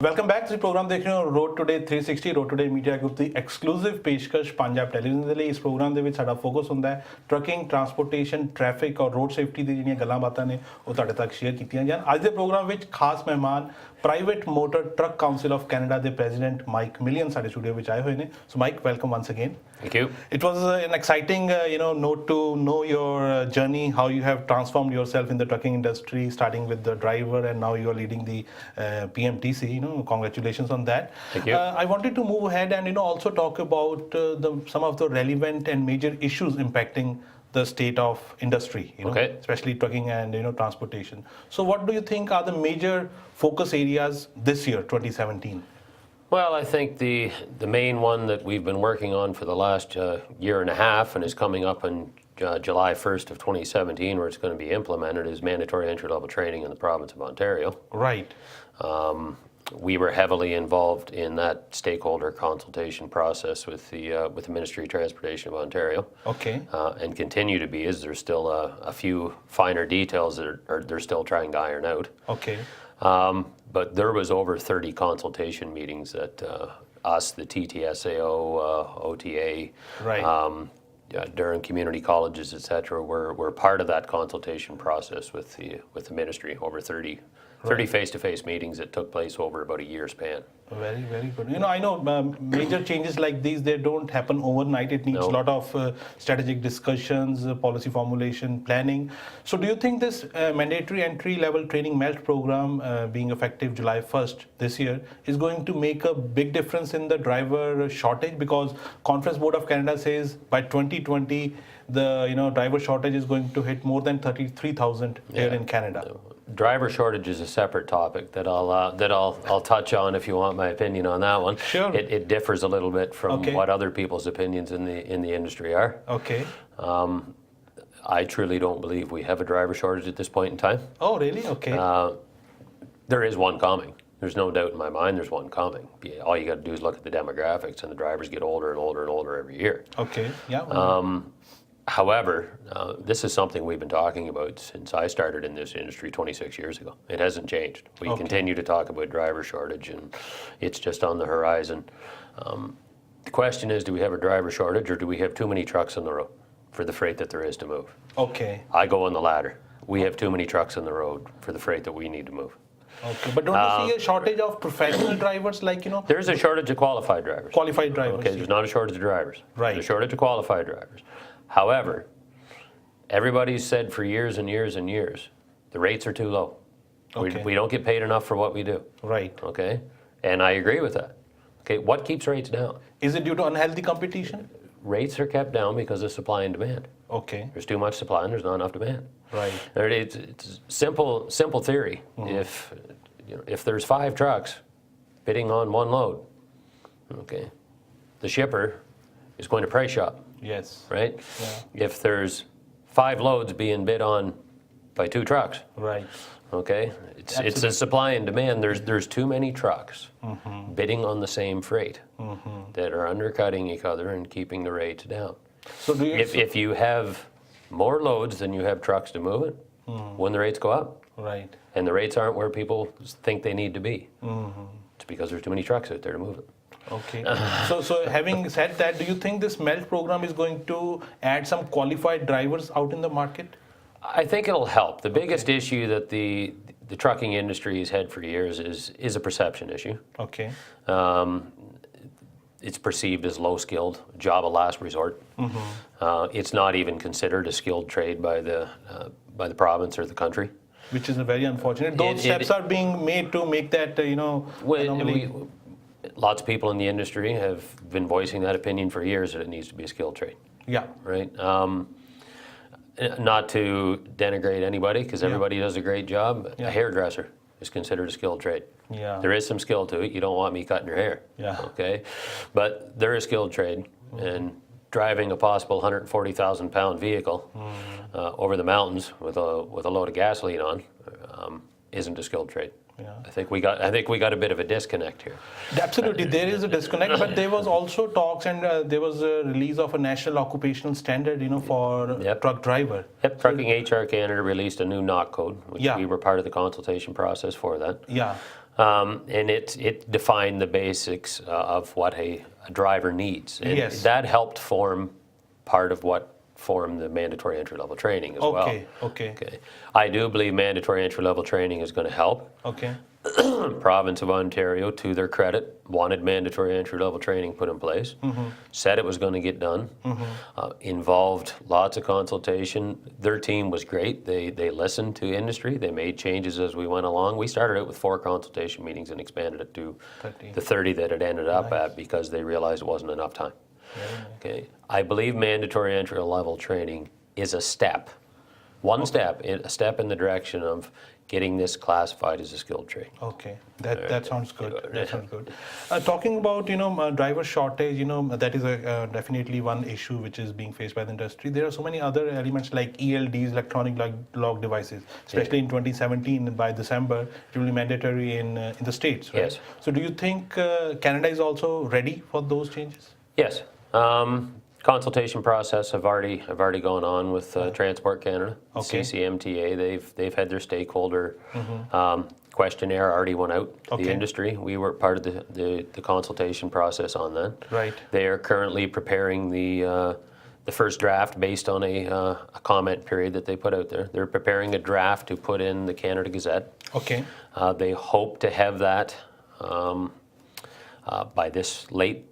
Welcome back ਤੁਸੀਂ programme ਦੇਖ ਰਹੇ ਹੋ road today 360 road today media group ਦੀ ਐਕਸਕਲੂਸਿਵ ਪੇਸ਼ਕਸ਼ ਪੰਜਾਬ ਟੈਲੀਵਿਜ਼ਨ ਦੇ ਲਈ। ਇਸ ਪ੍ਰੋਗਰਾਮ ਦੇ ਵਿੱਚ ਸਾਡਾ ਫੋਕਸ ਹੁੰਦਾ ਹੈ ਟਰੱਕਿੰਗ, ਟਰਾਂਸਪੋਰਟੇਸ਼ਨ, ਟ੍ਰੈਫਿਕ ਔਰ ਰੋਡ ਸੇਫਟੀ ਦੀ ਜਿਹੜੀਆਂ ਗੱਲਾਂ ਬਾਤਾਂ ਨੇ ਉਹ ਤੁਹਾਡੇ ਤੱਕ ਸ਼ੇਅਰ ਕੀਤੀਆਂ ਜਾਣ। ਅੱਜ ਦੇ ਪ੍ਰੋਗਰਾਮ ਵਿੱਚ ਖਾਸ ਮਹਿਮਾਨ private motor truck council of Canada ਦੇ ਪ੍ਰੈਜ਼ੀਡੈਂਟ ਮਾਈਕ ਮਿਲੀਅਨ ਸਾਡੇ ਸਟੂਡੀਓ ਵਿੱਚ ਆਏ ਹੋਏ ਨੇ। So Mike, welcome once again. Thank you. It was an exciting, note to know your journey, how you have transformed yourself in the trucking industry, starting with the driver, and now you are leading the PMTC. Congratulations on that. Thank you. I wanted to move ahead and also talk about some of the relevant and major issues impacting the state of industry, Okay. especially trucking and transportation. So, what do you think are the major focus areas this year, 2017? Well, I think the main one that we've been working on for the last year and a half and is coming up on July 1st of 2017, where it's going to be implemented, is mandatory entry-level training in the province of Ontario. Right. We were heavily involved in that stakeholder consultation process with the Ministry of Transportation of Ontario. Okay. And continue to be, as there's still a few finer details that they're still trying to iron out. Okay. But there was over 30 consultation meetings that us, the TTSAO, OTA, Right. Durham community colleges, etc., were part of that consultation process with the ministry. Over 30 face-to-face meetings that took place over about a year span. Very, very good. I know major changes like these, they don't happen overnight. It needs a lot of strategic discussions, policy formulation, planning. So do you think this mandatory entry-level training MELT program being effective July 1st this year is going to make a big difference in the driver shortage? Because Conference Board of Canada says by 2020, the driver shortage is going to hit more than 33,000 here in Canada. Driver shortage is a separate topic that I'll touch on if you want my opinion on that one. Sure. It differs a little bit from what other people's opinions in the industry are. Okay. I truly don't believe we have a driver shortage at this point in time. Oh, really? Okay. There is one coming. There's no doubt in my mind there's one coming. All you got to do is look at the demographics, and the drivers get older and older and older every year. Okay. Yeah. However, this is something we've been talking about since I started in this industry 26 years ago. It hasn't changed. We continue to talk about driver shortage, and it's just on the horizon. The question is, do we have a driver shortage, or do we have too many trucks on the road for the freight that there is to move? Okay. I go on the latter. We have too many trucks on the road for the freight that we need to move. Okay, but don't you see a shortage of professional drivers, There's a shortage of qualified drivers. Qualified drivers. Okay, there's not a shortage of drivers. Right. There's a shortage of qualified drivers. However, everybody's said for years and years and years, the rates are too low. Okay. We don't get paid enough for what we do. Right. Okay, and I agree with that. Okay, what keeps rates down? Is it due to unhealthy competition? Rates are kept down because of supply and demand. Okay. There's too much supply and there's not enough demand. Right. It's simple theory. If there's 5 trucks bidding on one load, okay, the shipper is going to price shop. Yes. Right? Yeah. If there's 5 loads being bid on by 2 trucks, Right. okay, it's a supply and demand. There's too many trucks bidding on the same freight that are undercutting each other and keeping the rates down. So do you? If you have more loads than you have trucks to move it, when the rates go up, Right. and the rates aren't where people think they need to be, it's because there's too many trucks out there to move it. Okay. So having said that, do you think this MELT program is going to add some qualified drivers out in the market? I think it'll help. The biggest issue that the trucking industry has had for years is a perception issue. Okay. It's perceived as low-skilled, job of last resort. It's not even considered a skilled trade by the province or the country. Which is very unfortunate. Those steps are being made to make that, anomaly. Lots of people in the industry have been voicing that opinion for years that it needs to be a skilled trade. Yeah. Right? Not to denigrate anybody, because everybody does a great job. A hairdresser is considered a skilled trade. Yeah. There is some skill to it. You don't want me cutting your hair. Yeah. Okay? But they're a skilled trade. And driving a possible 140,000-pound vehicle over the mountains with a load of gasoline on isn't a skilled trade. Yeah. I think we got a bit of a disconnect here. Absolutely, there is a disconnect, but there was also talks and there was a release of a national occupational standard, for truck driver. Yep, Trucking HR Canada released a new knock code, which we were part of the consultation process for that. Yeah. and it defined the basics of what a driver needs. And Yes. that helped form part of what formed the mandatory entry-level training as well. Okay. I do believe mandatory entry-level training is going to help. Okay. Province of Ontario, to their credit, wanted mandatory entry-level training put in place, said it was going to get done, involved lots of consultation. Their team was great. They listened to industry. They made changes as we went along. We started out with 4 consultation meetings and expanded it to 30. the 30 that it ended up at because they realized it wasn't enough time. Okay, I believe mandatory entry-level training is a step, a step in the direction of getting this classified as a skilled trade. Okay, that sounds good. That sounds good. Talking about driver shortage, that is definitely one issue which is being faced by the industry. There are so many other elements like ELDs, electronic log devices, especially in 2017 by December, it will be mandatory in the states, right? Yes. So do you think Canada is also ready for those changes? Yes. Consultation process have already gone on with Transport Canada, Okay. CCMTA. They've had their stakeholder questionnaire already went out to the Okay. industry. We were part of the consultation process on that. Right. They are currently preparing the first draft based on a comment period that they put out there. They're preparing a draft to put in the Canada Gazette. Okay. They hope to have that by this late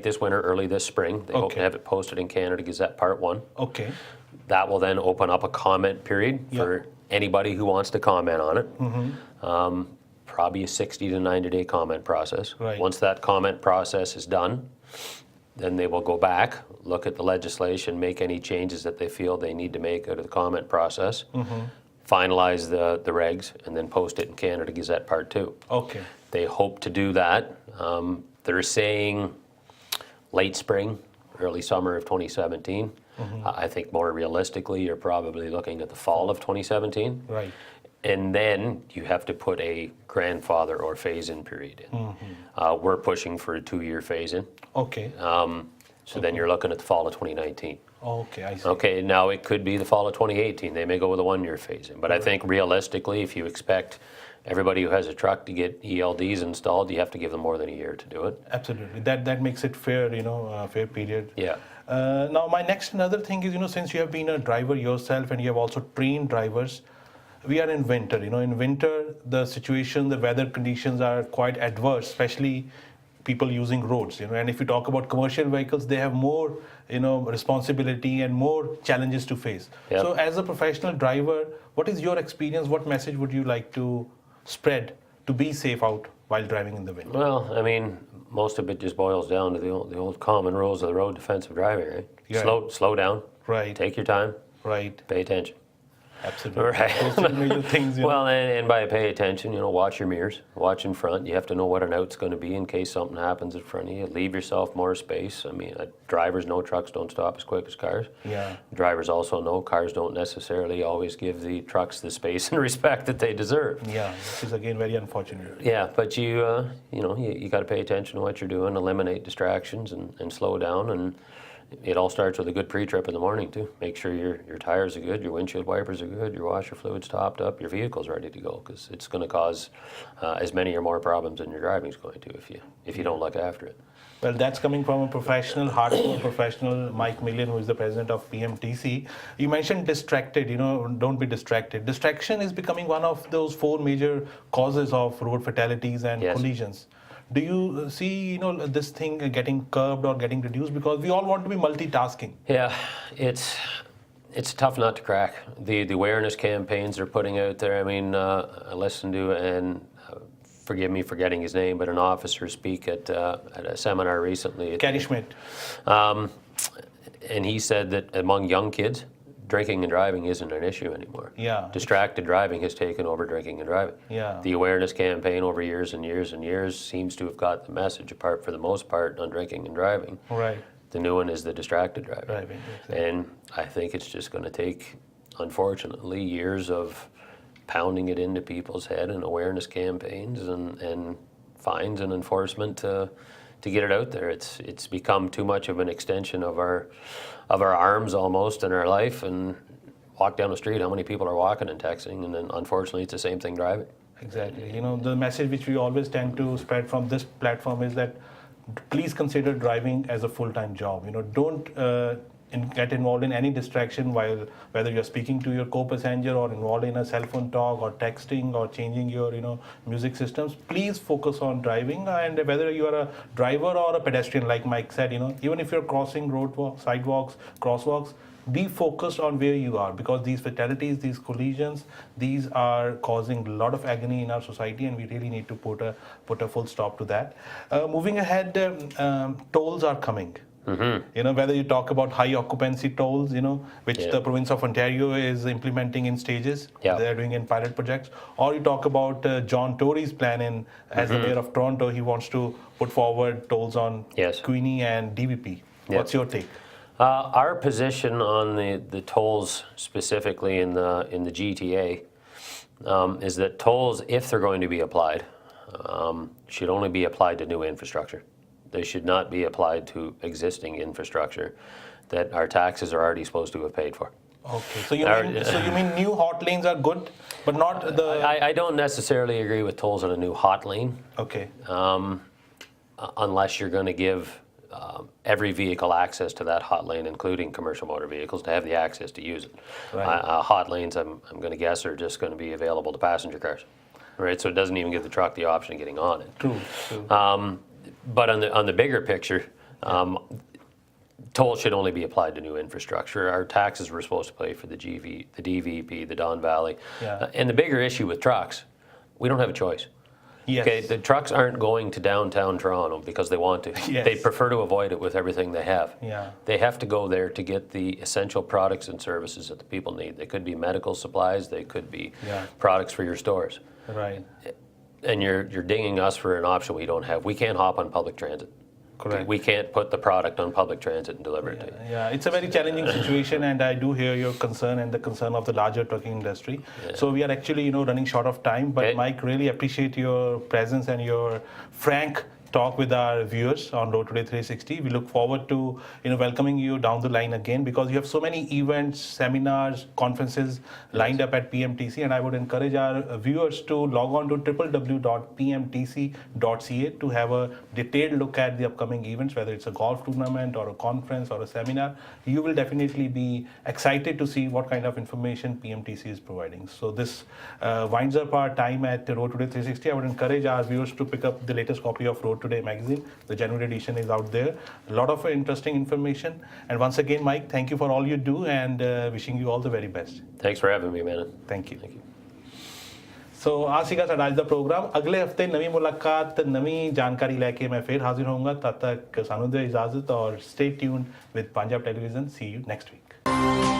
this winter, early this spring. They hope to Okay. have it posted in Canada Gazette Part 1. Okay. That will then open up a comment period for anybody who wants to comment on it. Probably a 60 to 90-day comment process. Right. Once that comment process is done, then they will go back, look at the legislation, make any changes that they feel they need to make out of the comment process, finalize the regs, and then post it in Canada Gazette Part 2. Okay. They hope to do that. They're saying late spring, early summer of 2017. I think more realistically, you're probably looking at the fall of 2017. Right. And then you have to put a grandfather or phase-in period in. We're pushing for a 2-year phase-in. Okay. So then you're looking at the fall of 2019. Okay, I see. Okay, now it could be the fall of 2018. They may go with a 1-year phase-in. But I think realistically, if you expect everybody who has a truck to get ELDs installed, you have to give them more than a year to do it. Absolutely. That makes it fair, fair period. Yeah. Now, my next another thing is, since you have been a driver yourself and you have also trained drivers, we are in winter. In winter, the situation, the weather conditions are quite adverse, especially people using roads. And if you talk about commercial vehicles, they have more, responsibility and more challenges to face. Yep. So, as a professional driver, what is your experience? What message would you like to spread to be safe out while driving in the winter? Well, I mean, most of it just boils down to the old common rules of the road defensive driving, right? Yeah. Slow down. Right. Take your time. Right. Pay attention. Absolutely. Right. Those are major things. Well, and by pay attention, watch your mirrors, watch in front. You have to know what an out's going to be in case something happens in front of you. Leave yourself more space. I mean, drivers know trucks don't stop as quick as cars. Yeah. Drivers also know cars don't necessarily always give the trucks the space and respect that they deserve. Yeah, which is again very unfortunate. Yeah, but you got to pay attention to what you're doing, eliminate distractions, and slow down. And it all starts with a good pre-trip in the morning too. Make sure your tires are good, your windshield wipers are good, your washer fluid's topped up, your vehicle's ready to go, because it's going to cause as many or more problems than your driving's going to if you don't look after it. Well, that's coming from a professional, hardcore professional, Mike Millian, who is the president of PMTC. You mentioned distracted, don't be distracted. Distraction is becoming one of those 4 major causes of road fatalities and Yes. collisions. Do you see, this thing getting curbed or getting reduced? Because we all want to be multitasking. Yeah, it's a tough nut to crack. The awareness campaigns they're putting out there. I mean, I listened to, and forgive me for getting his name, but an officer speak at a seminar recently. Gary Schmidt. And he said that among young kids, drinking and driving isn't an issue anymore. Yeah. Distracted driving has taken over drinking and driving. Yeah. The awareness campaign over years and years and years seems to have got the message apart for the most part on drinking and driving. Right. The new one is the distracted driving. Driving, exactly. And I think it's just going to take, unfortunately, years of pounding it into people's head and awareness campaigns and fines and enforcement to get it out there. It's become too much of an extension of our arms almost in our life. And walk down the street, how many people are walking and texting? And then unfortunately, it's the same thing driving. Exactly. You know, the message which we always tend to spread from this platform is that please consider driving as a full-time job. You know, don't get involved in any distraction while whether you're speaking to your co-passenger or involved in a cell phone talk or texting or changing your, you know, music systems. Please focus on driving, and whether you are a driver or a pedestrian, like Mike said, you know, even if you're crossing sidewalks, crosswalks, be focused on where you are, because these fatalities, these collisions, these are causing a lot of agony in our society, and we really need to put a full stop to that. Moving ahead, tolls are coming. You know, whether you talk about high occupancy tolls, you know, which the province of Ontario is implementing in stages, they're doing in pilot projects, or you talk about John Tory's plan as the mayor of Toronto, he wants to put forward tolls on Queenie and DVP. What's your take? Our position on the tolls specifically in the GTA is that tolls, if they're going to be applied, should only be applied to new infrastructure. They should not be applied to existing infrastructure that our taxes are already supposed to have paid for. Okay, so you mean new hot lanes are good, but not the... I don't necessarily agree with tolls on a new hot lane. Okay. Unless you're going to give every vehicle access to that hot lane, including commercial motor vehicles, to have the access to use it. Right. Hot lanes, I'm going to guess, are just going to be available to passenger cars, right? So it doesn't even give the truck the option of getting on it. True. But on the bigger picture, tolls should only be applied to new infrastructure. Our taxes we're supposed to pay for the DVP, the Don Valley. And the bigger issue with trucks, we don't have a choice. Yes. Okay, the trucks aren't going to downtown Toronto because they want to. Yes. They prefer to avoid it with everything they have. Yeah. They have to go there to get the essential products and services that the people need. They could be medical supplies, they could be products for your stores. Right. And you're dinging us for an option we don't have. We can't hop on public transit. Correct. We can't put the product on public transit and deliver it to you. Yeah, it's a very challenging situation, and I do hear your concern and the concern of the larger trucking industry. So we are actually, you know, running short of time, but Mike, really appreciate your presence and your frank talk with our viewers on Road Today 360. We look forward to, you know, welcoming you down the line again, because you have so many events, seminars, conferences lined up at PMTC, and I would encourage our viewers to log on to www.pmtc.ca to have a detailed look at the upcoming events, whether it's a golf tournament or a conference or a seminar. You will definitely be excited to see what kind of information PMTC is providing. So this winds up our time at Road Today 360. I would encourage our viewers to pick up the latest copy of Road Today magazine. The January edition is out there. A lot of interesting information. And once again, Mike, thank you for all you do, and wishing you all the very best. Thanks for having me, Manan. Thank you. सो आज सीगा साडा अज दा programme अगले हफ्ते नवी मुलाकात नवी जानकारी लेके मैं फिर हाजिर होऊंगा तब तक सानू दे इजाजत और stay tuned with Punjab television see you next week